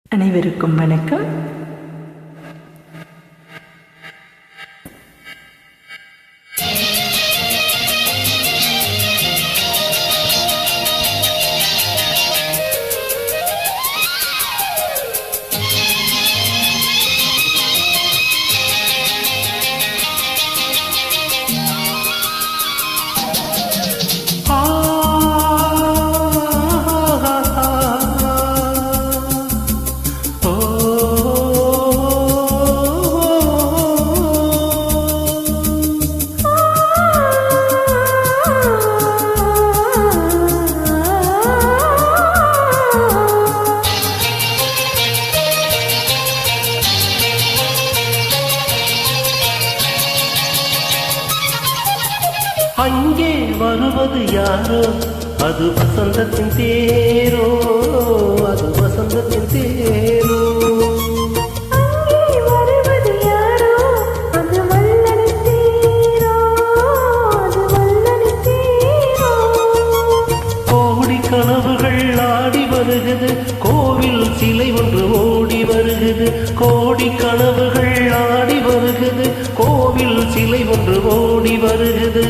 அனைவருக்கும் வணக்கம். அங்கே வருவது யாரோ, அது வசந்தத்தின் தேரோ, அது வசந்தத்தின் தேரோ. அங்கே வருவது யாரோ, அது வல்லனின் தேரோ, அது வல்லனின் தேரோ. கோடி கனவுகள் ஆடி வருகிறது, கோவில் சிலை ஒன்று ஓடி வருகிறது. கோடி கனவுகள் ஆடி வருகிறது, கோவில் சிலை ஒன்று ஓடி வருகிறது.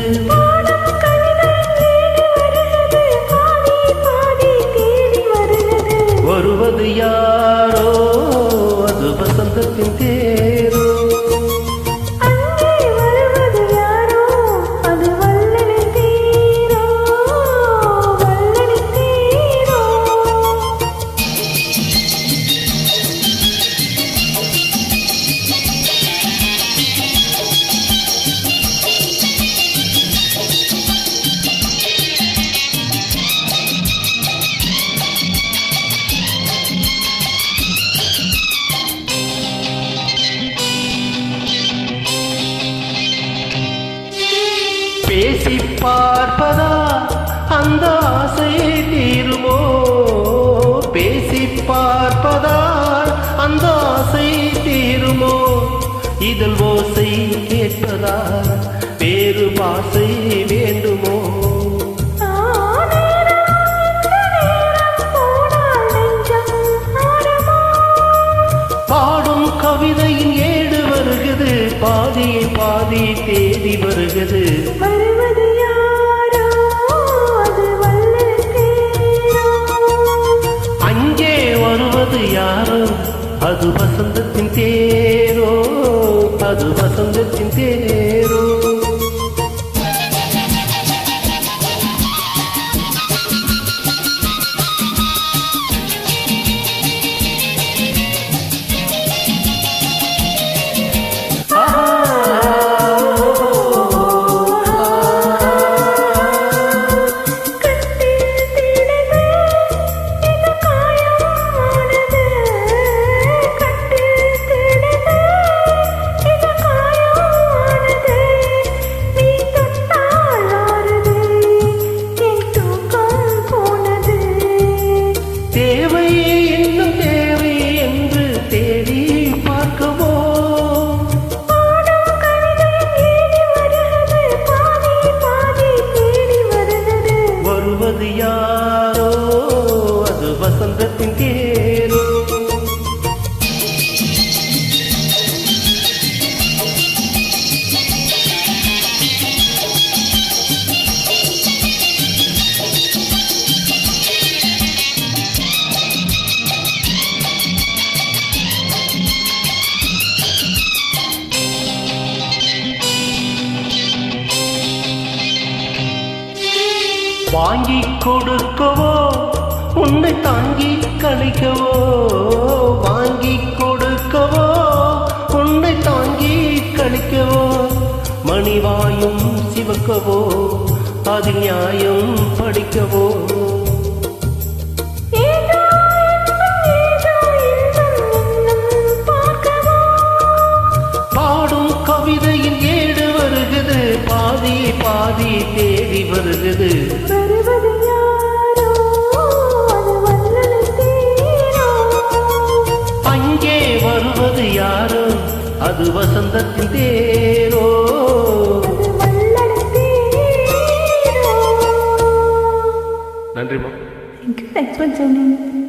வருவது யாரோ, அது வசந்தத்தின் தேரோ. அங்கே வருவது யாரோ, அது வல்லனின் தேரோ, வல்லனின் தேரோ. பேசி பார்ப்பதா அந்த ஆசை தீருமோ, பேசி பார்ப்பதா அந்த ஆசை தீருமோ. இதழ் ஓசை கேட்பதா வேறு பாசை வேண்டுமோ. பாடும் கவிதையின் ஏடு வருகிறது, பாதியை பாதி தேடி வருகிறது. வருவது யாரோ, அது வல்லனின் தேரோ. அங்கே வருவது யாரோ, அது வசந்தத்தின் தேரோ, அது வசந்தத்தின் தேரோ. தேவை இன்னும் தேவை என்று தேடி பார்க்கவோ. வருவது யாரோ, அது வசந்தத்தின் தேரோ. வாங்கி கொடுக்கவோ, உன்னை தாங்கி கழிக்கவோ. வாங்கி கொடுக்கவோ, உன்னை தாங்கி கழிக்கவோ. மணிவாயும் சிவக்கவோ, அது நியாயம் படிக்கவோ. பாடும் கவிதையின் ஏடு வருகிறது, பாதியை பாதி தேடி வருகிறது. வருவது யாரோ, அது வல்லனின் தேரோ. அங்கே வருவது யாரோ, அது வசந்தத்தின் தேரோ, அது வல்லனின் தேரோ. நன்றிமா. Thanks for joining.